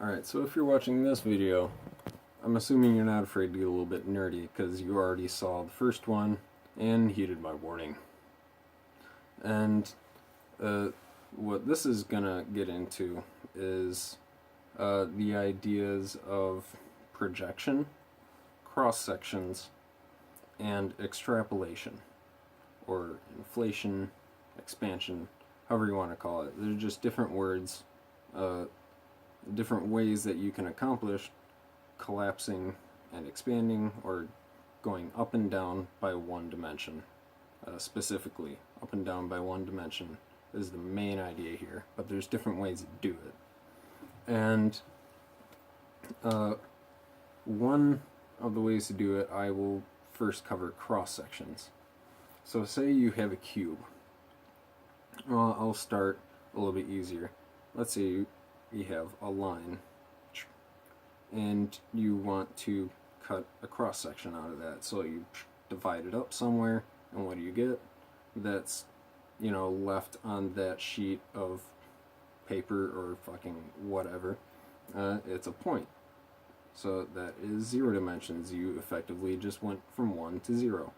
Alright, so if you're watching this video, I'm assuming you're not afraid to get a little bit nerdy, because you already saw the first one and heeded my warning. And what this is gonna get into is the ideas of projection, cross-sections, and extrapolation, or inflation, expansion, however you want to call it. They're just different words, different ways that you can accomplish collapsing and expanding, or going up and down by one dimension. Specifically, up and down by one dimension is the main idea here, but there's different ways to do it. And one of the ways to do it, I will first cover cross-sections. So say you have a cube. Well, I'll start a little bit easier. Let's say you have a line, and you want to cut a cross-section out of that. So you divide it up somewhere, and what do you get? That's, left on that sheet of paper or fucking whatever. It's a point. So that is 0 dimensions. You effectively just went from 1 to 0.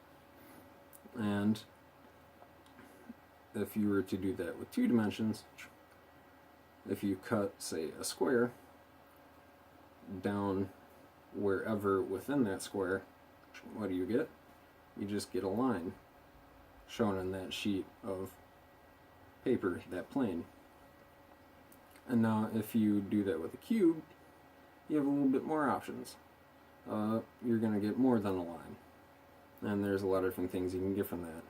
And if you were to do that with 2 dimensions, if you cut, say, a square down wherever within that square, what do you get? You just get a line shown on that sheet of paper, that plane. And now if you do that with a cube, you have a little bit more options. You're going to get more than a line. And there's a lot of different things you can get from that.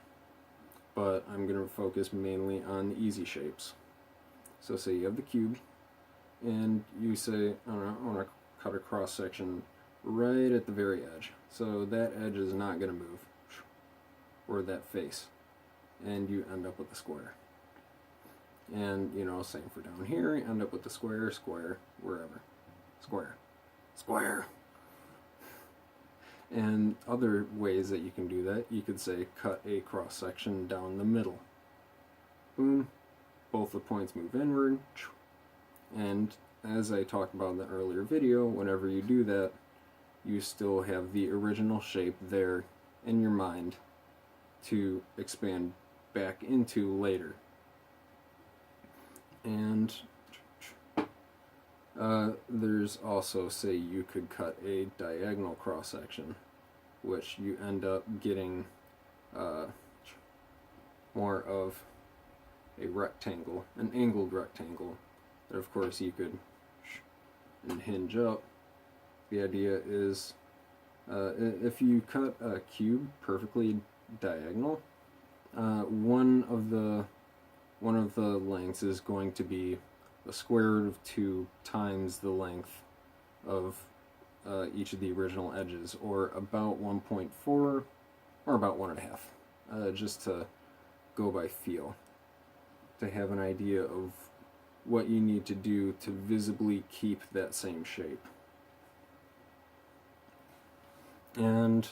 But I'm going to focus mainly on the easy shapes. So say you have the cube, and you say, I want to cut a cross section right at the very edge. So that edge is not going to move, or that face. And you end up with a square. And, same for down here, you end up with the square, wherever. Square. And other ways that you can do that, you could say cut a cross section down the middle. Boom. Both the points move inward. And as I talked about in the earlier video, whenever you do that, you still have the original shape there in your mind to expand back into later. And there's also, say, you could cut a diagonal cross section, which you end up getting more of a rectangle, an angled rectangle, that of course you could hinge up. The idea is, if you cut a cube perfectly diagonal, one of the lengths is going to be the square root of 2 times the length of each of the original edges, or about 1.4, or about 1.5, just to go by feel, to have an idea of what you need to do to visibly keep that same shape. And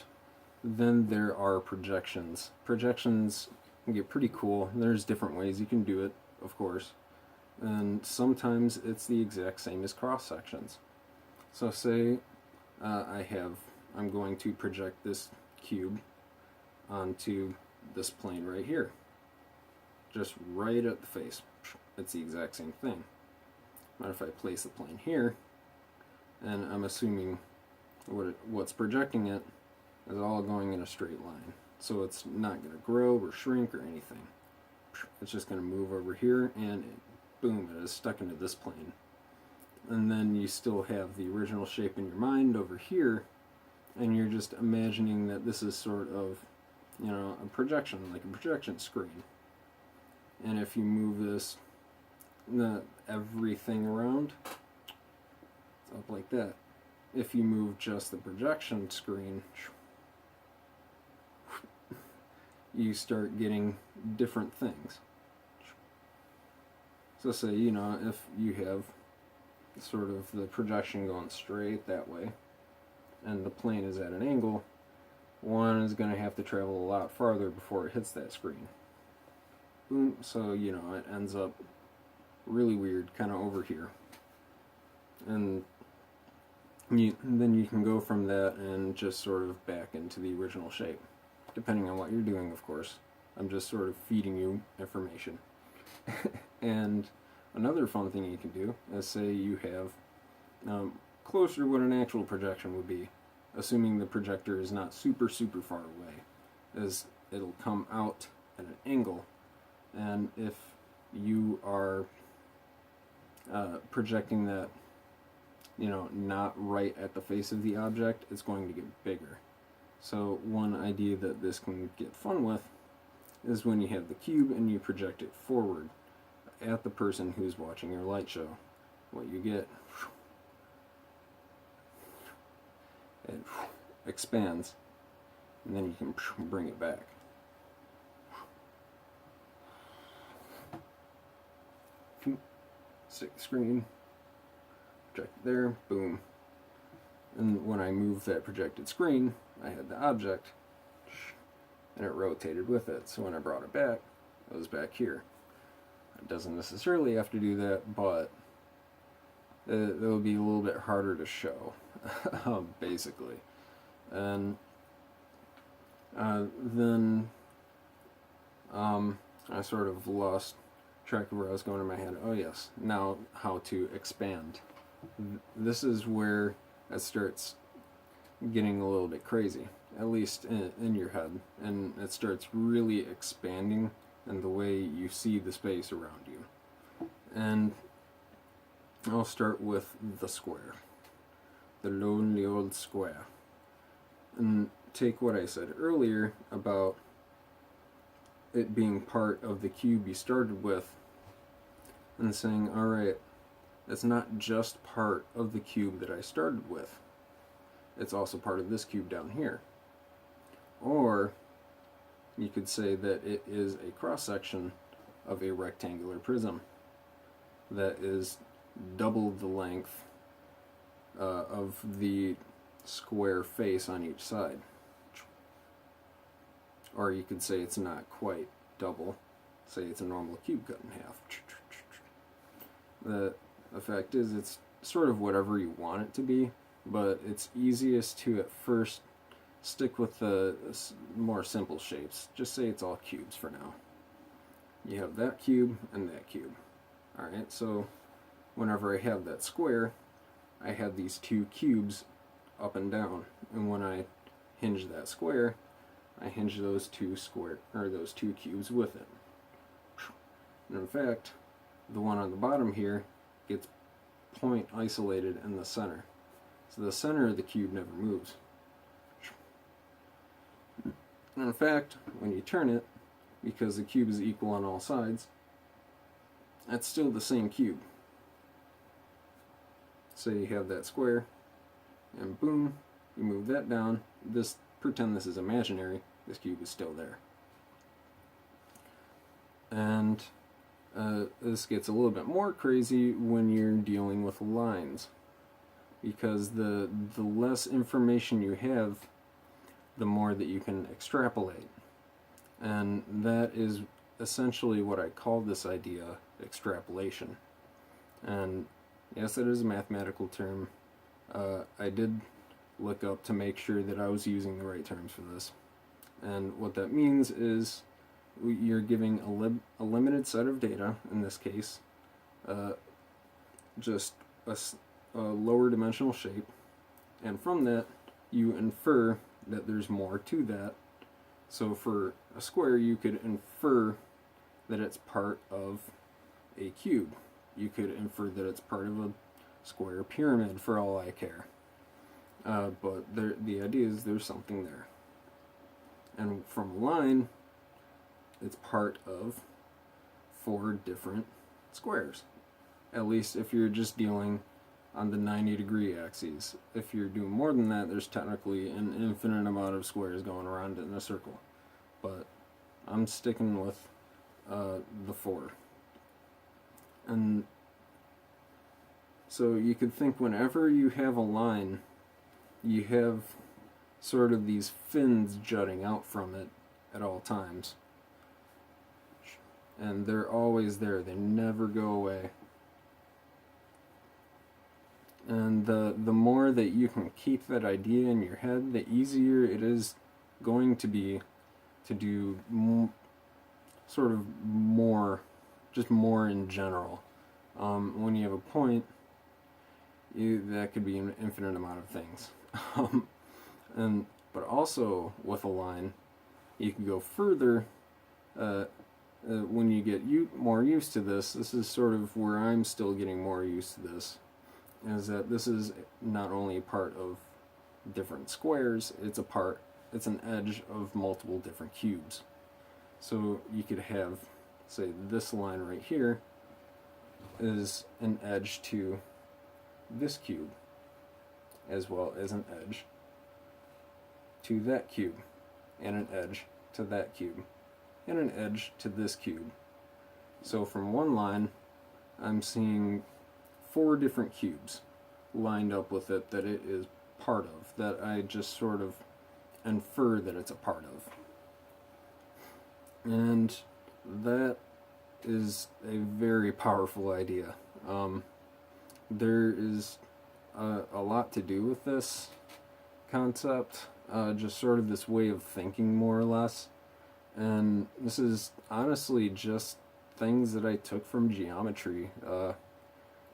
then there are projections. Projections can get pretty cool. There's different ways you can do it, of course. And sometimes it's the exact same as cross sections. So say I'm going to project this cube onto this plane right here, just right at the face. It's the exact same thing. But if I place the plane here, and I'm assuming what's projecting it is all going in a straight line, so it's not going to grow or shrink or anything. It's just going to move over here, and boom, it is stuck into this plane. And then you still have the original shape in your mind over here, and you're just imagining that this is sort of, a projection, like a projection screen. And if you move this, everything around, it's up like that. If you move just the projection screen, you start getting different things. So say, if you have sort of the projection going straight that way, and the plane is at an angle, one is going to have to travel a lot farther before it hits that screen. Boom, so, it ends up really weird, kind of over here. and then you can go from that and just sort of back into the original shape, depending on what you're doing, of course. I'm just sort of feeding you information. And another fun thing you can do is say you have closer to what an actual projection would be, assuming the projector is not super far away, is it'll come out at an angle, and if you are projecting that, you know, not right at the face of the object, it's going to get bigger. So one idea that this can get fun with is when you have the cube and you project it forward at the person who's watching your light show. What you get, it expands, and then you can bring it back. Stick the screen, project it there, boom. And when I moved that projected screen, I had the object, and it rotated with it. So when I brought it back, it was back here. It doesn't necessarily have to do that, but it'll be a little bit harder to show, basically. And then I sort of lost track of where I was going in my head. Oh yes, now how to expand. This is where it starts getting a little bit crazy, at least in your head, and it starts really expanding in the way you see the space around you. And I'll start with the square, the lonely old square, and take what I said earlier about it being part of the cube you started with, and saying, alright, it's not just part of the cube that I started with, it's also part of this cube down here. Or you could say that it is a cross-section of a rectangular prism that is double the length of the square face on each side. Or you could say it's not quite double, say it's a normal cube cut in half. The effect is it's sort of whatever you want it to be, but it's easiest to at first stick with the more simple shapes. Just say it's all cubes for now. You have that cube and that cube. Alright, so whenever I have that square, I have these two cubes up and down, and when I hinge that square, I hinge those two cubes with it. And in fact, the one on the bottom here gets point isolated in the center. So the center of the cube never moves. And in fact, when you turn it, because the cube is equal on all sides, that's still the same cube. So you have that square, and boom, you move that down. Pretend this is imaginary, this cube is still there. And this gets a little bit more crazy when you're dealing with lines, because the less information you have, the more that you can extrapolate. And that is essentially what I call this idea extrapolation. And yes, it is a mathematical term. I did look up to make sure that I was using the right terms for this. And what that means is you're giving a limited set of data, in this case, just a lower dimensional shape, and from that you infer that there's more to that. So for a square, you could infer that it's part of a cube. You could infer that it's part of a square pyramid, for all I care. But the idea is there's something there. And from a line, it's part of 4 different squares. At least if you're just dealing on the 90-degree axes. If you're doing more than that, there's technically an infinite amount of squares going around in a circle. But I'm sticking with the 4. And so you could think whenever you have a line, you have sort of these fins jutting out from it at all times. And they're always there, they never go away. And the more that you can keep that idea in your head, the easier it is going to be to do sort of more, just more in general. When you have a point, that could be an infinite amount of things. But also with a line, you can go further. When you get more used to this, this is sort of where I'm still getting more used to this, is that this is not only a part of different squares, it's an edge of multiple different cubes. So you could have, say, this line right here is an edge to this cube, as well as an edge to that cube, and an edge to that cube, and an edge to this cube. So from one line, I'm seeing 4 different cubes lined up with it that it is part of, that I just sort of infer that it's a part of. And that is a very powerful idea. There is a lot to do with this concept, just sort of this way of thinking, more or less. And this is honestly just things that I took from geometry,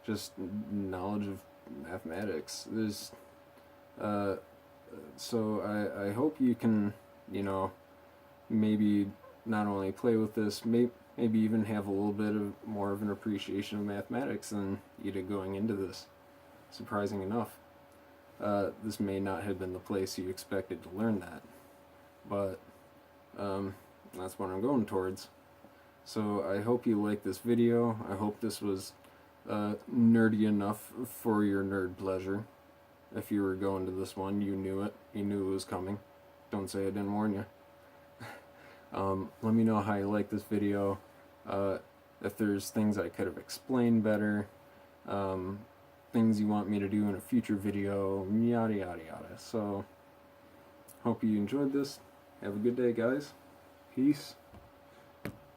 just knowledge of mathematics. So I hope you can, maybe not only play with this, maybe even have a little bit of more of an appreciation of mathematics than you did going into this. Surprising enough, this may not have been the place you expected to learn that, but that's what I'm going towards. So I hope you liked this video. I hope this was nerdy enough for your nerd pleasure. If you were going to this one, you knew it. You knew it was coming. Don't say I didn't warn you. Let me know how you like this video. If there's things I could have explained better, things you want me to do in a future video, yada yada yada. So, hope you enjoyed this. Have a good day, guys. Peace.